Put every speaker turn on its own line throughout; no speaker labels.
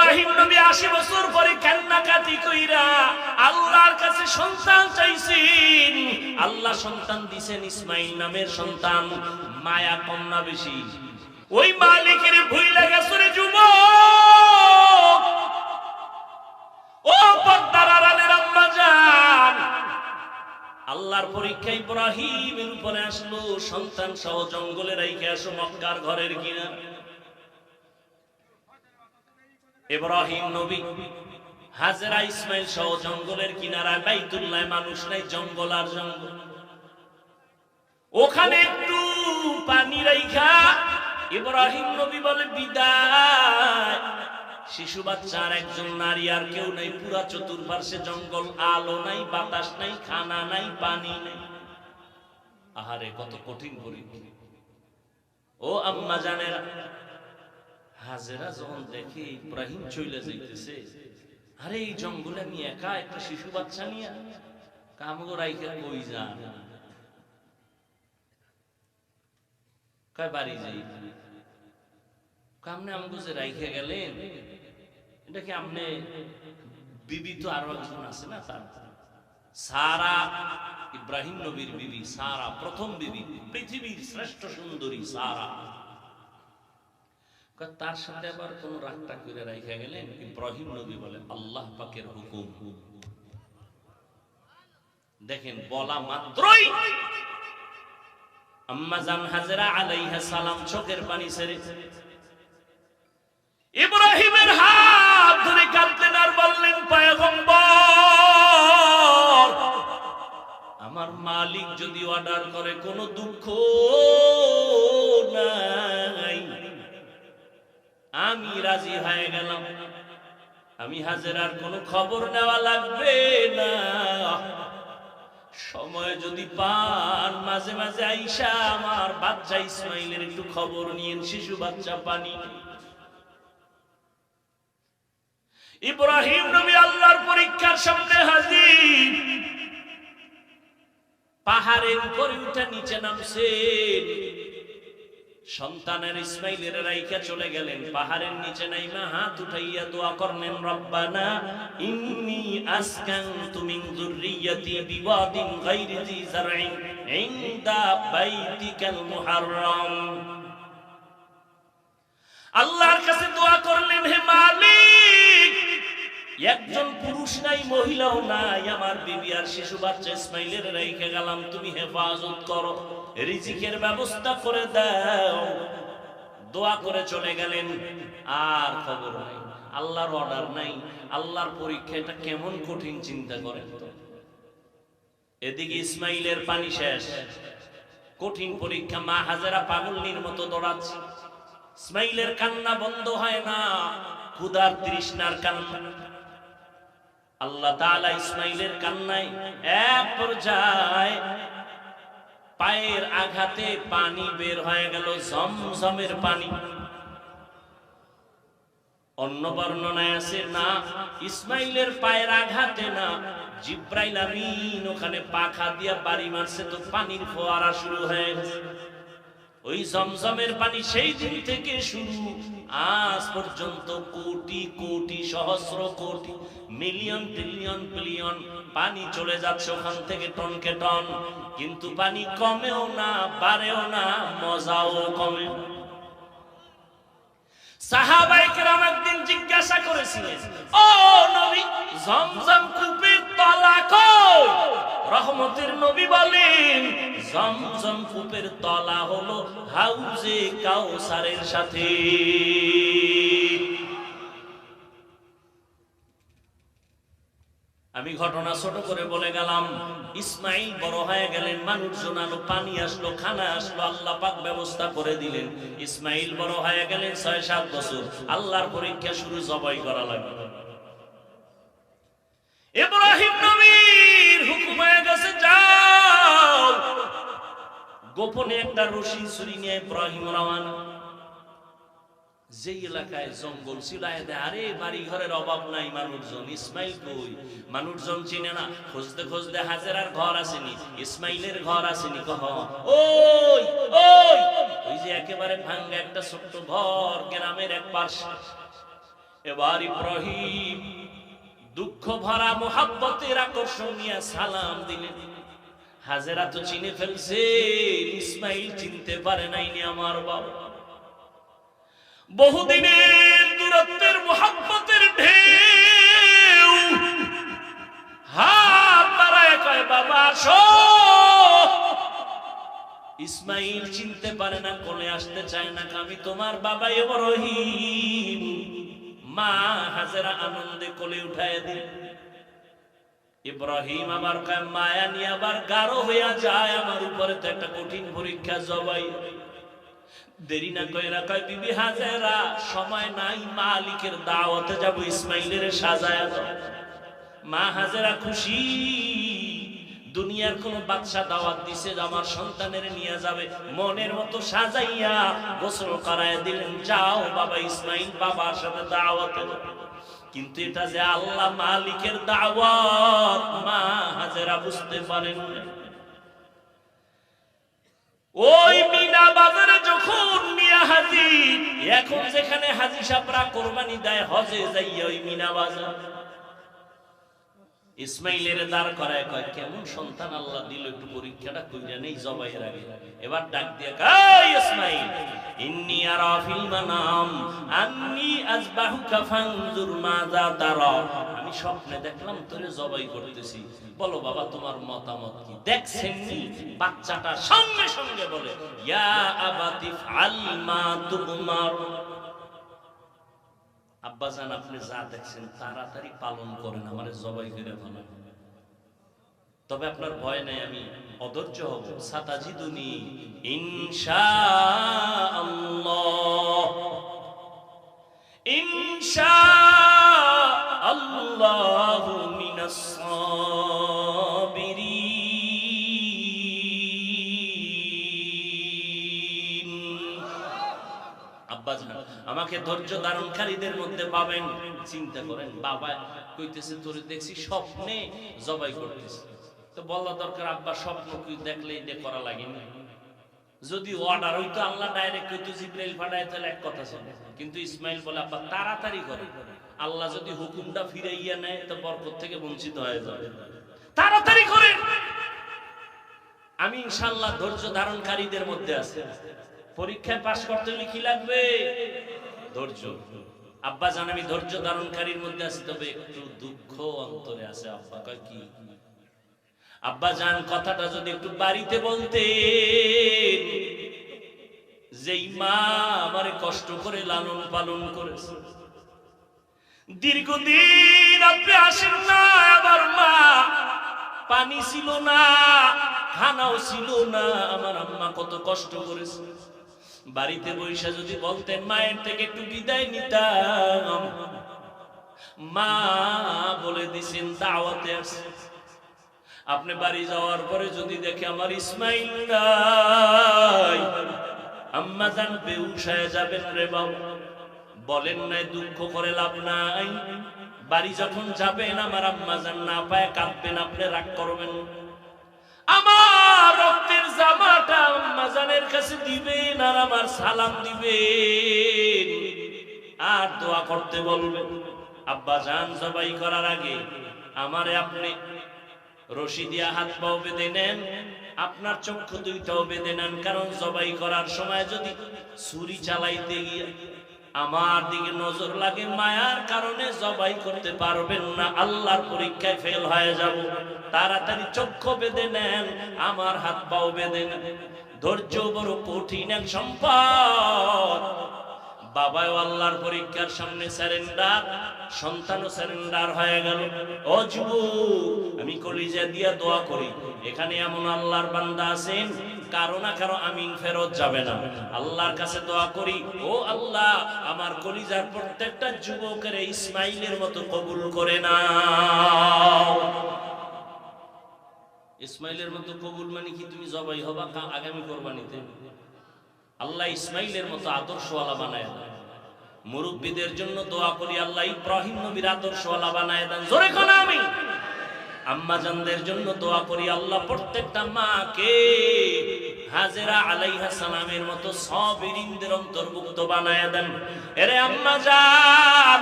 ইব্রাহিম নবী 80 বছর পরে কান্নাকাটি কইরা আল্লাহর কাছে সন্তান চাইছেন। আল্লাহ সন্তান দিবেন, ইসমাইল নামের সন্তান। মায়া কম না বেশি? ওই মালিকের ভুইলা গেছে রে যুবক। ও পর্দার আড়ালের আম্মা জান, আল্লাহর পরীক্ষা ইব্রাহিমের উপরে আসলো। সন্তান সহ জঙ্গলে রাইখে আসো মক্কার ঘরের কিনার। ইব্রাহিম নবী হাজেরা ইসমাইল সহ জঙ্গলের কিনারায়, বাইতুল্লাহ মানুষ নাই, জঙ্গল আর জঙ্গল। ওখানে একটু পানি রাইখা ইব্রাহিম নবী বলে বিদায়। শিশু বাচ্চা আর একজন নারী, আর কেউ নাই। পুরা চতুর্পার্শ্বে জঙ্গল, আলো নাই, বাতাস নাই, খানা নাই, পানি নাই। আহারে কত কঠিন পরিস্থিতি। ও আম্মা জানেরা, হাজেরা যখন দেখে ইব্রাহিম চলে যাইতেছে, আরে এই জঙ্গলে আমি একা একটা শিশু বাচ্চা নিয়ে কামগো রাইখা কই যান? কয় বাড়ি যাই। কামনে আমগো যে রাইখে গেলেন, এটা কি আমনে বিবি? তো আরো একজন আছে না, তার সারা, ইব্রাহিম নবীর বিবি সারা, প্রথম বিবি, পৃথিবীর শ্রেষ্ঠ সুন্দরী সারা। তার সাথে আবার কোন রাগটা করে রাইখা গেলেন? ইব্রাহিম নবী বলে আল্লাহ পাকের হুকুম। দেখেন, বলা মাত্রই আম্মা জান হাজেরা আলাইহিস সালাম চোখের পানি ছেড়ে ইব্রাহিমের হাত ধরে কাঁদলেন আর বললেন, পয়গম্বর, আমার মালিক যদি অর্ডার করে কোনো দুঃখ নাই, আমি রাজি হয়ে গেলাম। আমি হাজেরার কোনো খবর নেওয়া লাগবে না। সময় যদি পান মাঝে মাঝে আইসা আমার বাচ্চা ইসমাইলের একটু খবর নিয়েন, শিশু বাচ্চা পানি। ইব্রাহিম নবী আল্লাহর পরীক্ষার সামনে হাজির। পাহাড়ের উপরে উঠে নিচে নামছেন, সন্তানের ইসমাইলের রাইখা চলে গেলেন। পাহাড়ের নিচে নাইমা হাত উঠাইয়া দোয়া করলেন, রব্বানা ইন্নী আসকানতু মিন যুররিয়াতি বিওয়াদিন গায়রি যি যারইন ইনদা বাইতিকাল মুহাররম। আল্লাহর কাছে দোয়া করলেন, হে মালিক, একজন পুরুষ নাই, মহিলাও নাই, আমার বিবি আর শিশু বাচ্চা ইসমাইলের রাইখা গেলাম, তুমি হেফাজত করো, রিজিকের ব্যবস্থা করে দাও। দোয়া করে চলে গেলেন, আর খবর নাই। আল্লাহর অর্ডার নাই, আল্লাহর পরীক্ষা। এটা কেমন কঠিন চিন্তা করেন তো। এদিকে ইসমাইলের পানি শেষ, কঠিন পরীক্ষা। মা হাজেরা পাগলনির মতো দৌড়াচ্ছে, ইসমাইলের কান্না বন্ধ হয় না, ক্ষুধার তৃষ্ণার কান্না। আল্লাহ তাআলা ইসমাইলের কান্নায় এক পর্যায়ে পায়ের আঘাতে পানি বের হয়ে গেল, জমজমের পানি। অন্য বর্ণনায় আছে না, ইসমাইলের পায়ের আঘাতে না, জিব্রাইল আমিন ওখানে পাখা দিয়া বাড়ি মারছে, তো পানির ফোয়ারা শুরু হয়ে গেছে। ওই জমজমের পানি সেই দিন থেকে শুরু, আজ পর্যন্ত কোটি কোটি, সহস্র কোটি, মিলিয়ন ট্রিলিয়ন বিলিয়ন পানি চলে যাচ্ছে ওখান থেকে টনকে টন, কিন্তু পানি কমেও না, বাড়েও না, মজাও কমে। সাহাবায়ে কেরাম একদিন জিজ্ঞাসা করেছিলেন, ও নবী, জমজম কূপের তলা কই? রহমতের নবী বলেন, জমজম কূপের তলা হলো হাউজে কাউসারের সাথে। আমি ঘটনা ছোট করে বলে গেলাম। ইসমাইল বড় হয়ে গেলেন, মানুষজন আলো, পানি আসলো, খানা আসলো, আল্লাহ পাক ব্যবস্থা করে দিলেন। ইসমাইল বড় হয়ে গেলেন ৬-৭ বছর। আল্লাহর পরীক্ষা শুরু, জবাই করা লাগবে। ইব্রাহিম নবীর হুকুম হয়ে গেছে, যাও। গোপনে একটা রশি ছুরি নিয়ে ইব্রাহিম রওনা। যে এলাকায় জঙ্গল ছিল, আরে বাড়ি ঘরের অভাব নাই, মানুষজন। ইসমাইল কই? মানুষজন চিনে না। খুঁজতে খুঁজতে হাজেরার ঘর আসেনি, ইসমাইলের ঘর আসেনি। কহ ওই ওই ওই যে একেবারে ভাঙ্গা একটা ছোট্ট ঘর, গ্রামের এক পাশে। এবার ইব্রাহিম দুঃখ ভরা মোহাব্বতের আকর্ষণ নিয়ে সালাম দিলেন। হাজেরা তো চিনে ফেলছে, ইসমাইল চিনতে পারে নাইনি আমার বাবা। বহুদিনের দূরত্বের মোহাব্বতের ঢেউ হাত বাড়ায় কয় বাবা আসো। ইসমাইল চিনতে পারে না, কোলে আসতে চায় না, আমি তোমার বাবা ইব্রাহিম। মা হাজেরা আনন্দে কোলে উঠায় দিল। ইব্রাহিম আবার কয় মায়া নিয়ে আবার গাঢ় হইয়া যায় আমার উপরে, তো একটা কঠিন পরীক্ষা জবাই। দেরি না কইরা কয় বিবি হাজেরা সময় নাই, মালিকের দাওয়াতে যাব, ইসমাইলের সাজায়া দাও। মা হাজেরা খুশি, দুনিয়ার কোন বাদশা দাওয়াত দিছে আমার সন্তানের নিয়ে যাবে, মনের মতো সাজাইয়া গোসল করায় দিলেন। যাও বাবা ইসমাইল বাবার সাথে দাওয়াতে। কিন্তু এটা যে আল্লাহ মালিকের দাওয়াত মা হাজেরা বুঝতে পারেন। ওই মিনা বাজারে যখন মিয়া হাজি, এখন যেখানে হাজি সাহেবরা কোরবানি দেয় হজে যাইয়া ওই মিনা বাজার, ইসমাইলের দাঁড় করায় কয় কেমন সন্তান আল্লাহ দিল, একটু পরীক্ষাটা কইরা নেই জবাইয়ের আগে। এবার ডাক দিয়ে কয় ইসমাইল ইন্নী আরা ফিল মানাম আন্নী আযবাহুকা ফানজুর মাযা তারা। আমি স্বপ্নে দেখলাম তোরে জবাই করতেছি, বলো বাবা তোমার মতামত কি? দেখছেন নি বাচ্চাটা সঙ্গে সঙ্গে বলে ইয়া আবাতি ফাল মা তুমার। আব্বাজান আপনি যা দেখছেন তাড়াতাড়ি পালন করেন, আমারে জবাই করে ফেলেন। তবে আপনার ভয় নাই, আমি অধৈর্য হব। সাতাজিদুনি ইনশাআল্লাহ, ইনশাআল্লাহু মিনাস সাবিরিন। আব্বাজান আমাকে ধৈর্য ধারণকারীদের মধ্যে পাবেন। চিন্তা করেন বাবা কইতেছে তোরে দেখছি স্বপ্নে জবাই করতেছে, তো বলা দরকার আব্বা স্বপ্ন কি দেখলে এটা করা লাগে না। যদি অর্ডার হইতো আল্লাহ ডাইরেক্ট কইতো জিবরাইল পাঠায় তাহলে এক কথা ছিল, কিন্তু ইসমাইল বলে আব্বা তাড়াতাড়ি করে, আল্লাহ যদি হুকুমটা ফিরাইয়া নেয় তো বরকত থেকে বঞ্চিত হয়ে যাবে, তাড়াতাড়ি করে। আমি ইনশাআল্লাহ ধৈর্য ধারণকারীদের মধ্যে আছি। পরীক্ষায় পাশ করতে হলে কি লাগবে? ধৈর্য। আব্বা জান আমি ধৈর্য ধারণকারীর মধ্যে আছি, তবে একটু দুঃখ অন্তরে আছে। আব্বা কয় কি? আব্বা জান কথাটা যদি একটু বাড়িতে বলতেন, যেই মা আমারে কষ্ট করে লালন পালন করেছে, দীর্ঘদিন আপনি আসেন না, আবার মা পানি ছিল না, খানাও ছিল না, আমার আম্মা কত কষ্ট করেছে। বাড়িতে বৈশা যদি বলতেন মায়ের থেকে একটু বিদায় নিতাম। মা বলে দিছেন দাওয়াতে আসছে। আপনি বাড়ি যাওয়ার পরে যদি দেখে আমার ইসমাইল নাই, আম্মা জান বেহুশ হয়ে যাবেন রে বাবা। বলেন নাই দুঃখ করে লাভ নাই। বাড়ি যখন যাবেন আমার আম্মা জান না পায় কাঁদবেন, আপনি রাগ করবেন। আমার রক্তের জামাটা আম্মা জানের কাছে দিবেন আর আমার সালাম দিবেন আর দোয়া করতে বলবেন। আব্বা জান জবাই করার আগে আমারে আপনি রশি দিয়া হাত পাও বেঁধে নেন, আপনার চক্ষু দুইটাও বেঁধে নেন, কারণ জবাই করার সময় যদি ছুরি চালাইতে গিয়ে আমার দিকে নজর লাগে, মায়ার কারণে জবাই করতে পারবেন না, আল্লাহর পরীক্ষায় ফেল হয়ে যাব। তাড়াতাড়ি চক্ষু বেঁধে নেন, আমার হাত পাও বেঁধে নেন। ধৈর্য বড় কঠিন এক সম্পদ। বাবাও আল্লাহর পরীক্ষার সামনে সারেন্ডার, সন্তানও সারেন্ডার হয়ে গেল। ও যুবক, আমি কলিজা দিয়া দোয়া করি, এখানে এমন আল্লাহর বান্দা আছেন কারো না কারো আমিন ফেরত যাবে না। আল্লাহর কাছে দোয়া করি, ও আল্লাহ আমার কলিজার প্রত্যেকটা যুবকের ইসমাইলের মতো কবুল করে নাও। ইসমাইলের মতো কবুল মানে কি? তুমি জবাই হবা আগামী কোরবানিতে। আল্লাহ ইসমাইলের মতো আদর্শওয়ালা বানায় দেন। মুরব্বীদের জন্য দোয়া করি, আল্লাহ ইব্রাহিম নবীর আদর্শওয়ালা বানায় দেন। জোরে কোন আমিন। আম্মা জানদের জন্য দোয়া করি, আল্লাহ প্রত্যেকটা মাকে হাজেরা আলাইহা সালামের মতো সাবিরিনদের অন্তর্ভুক্ত বানায়া দেন। এরে আম্মা জান,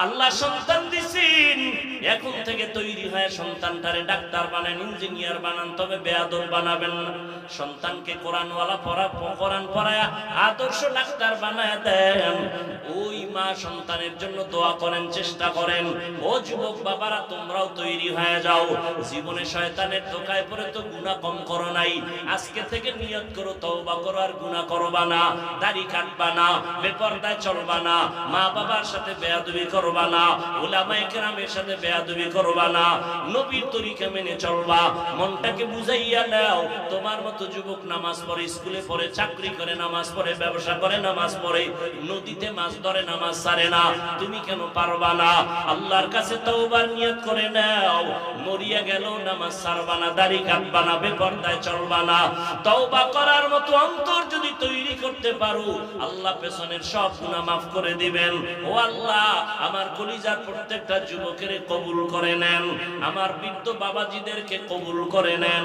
আল্লাহ সন্তান দিছেন, এখন থেকে তৈরি হয়ে সন্তানটারে ডাক্তার বানান, ইঞ্জিনিয়ার বানান, তবে বেয়াদব বানাবেন না। সন্তানকে কোরআনওয়ালা কোরআন পড়ায়া আদর্শ ডাক্তার বানায়া দেন। ওই মা সন্তানের জন্য দোয়া করেন, চেষ্টা করেন। ও যুবক বাবারা, তোমরাও তৈরি হয়ে যাও। জীবনে শয়তানের ধোঁকায় পড়ে তো গুনাহ কম করো নাই, আজকে থেকে নিয়ত করো তওবা করো, আর গুনাহ করবা না, দাড়ি কাটবা না, বেপরদায় চলবা না, মা বাবার সাথে বেয়াদবি করবা না, উলামায়ে কেরামের সাথে বেয়াদবি করবা না, নবীর তরিকা মেনে চলবা। মনটাকে বুঝাইয়া নাও। তোমার মতো যুবক নামাজ পড়ে, স্কুলে পড়ে, চাকরি করে নামাজ পড়ে, ব্যবসা করে নামাজ পড়ে, নদীতে মাছ ধরে নামাজ ছাড়ে না, তুমি কেন পারবা না? আল্লাহর কাছে তওবার নিয়ত করে নাও। মরিয়া গেল নামাজ ছাড়বা না, দাড়ি কাটবা না, বেপরদায় চলবা না। তওবা করার মতো অন্তর যদি তৈরি করতে পারো, আল্লাহ পেছনের সব গুনাহ মাফ করে দিবেন। ও আল্লাহ, আমার কলিজার প্রত্যেকটা যুবকের কবুল করে নেন, আমার বৃদ্ধ বাবাজিদেরকে কবুল করে নেন।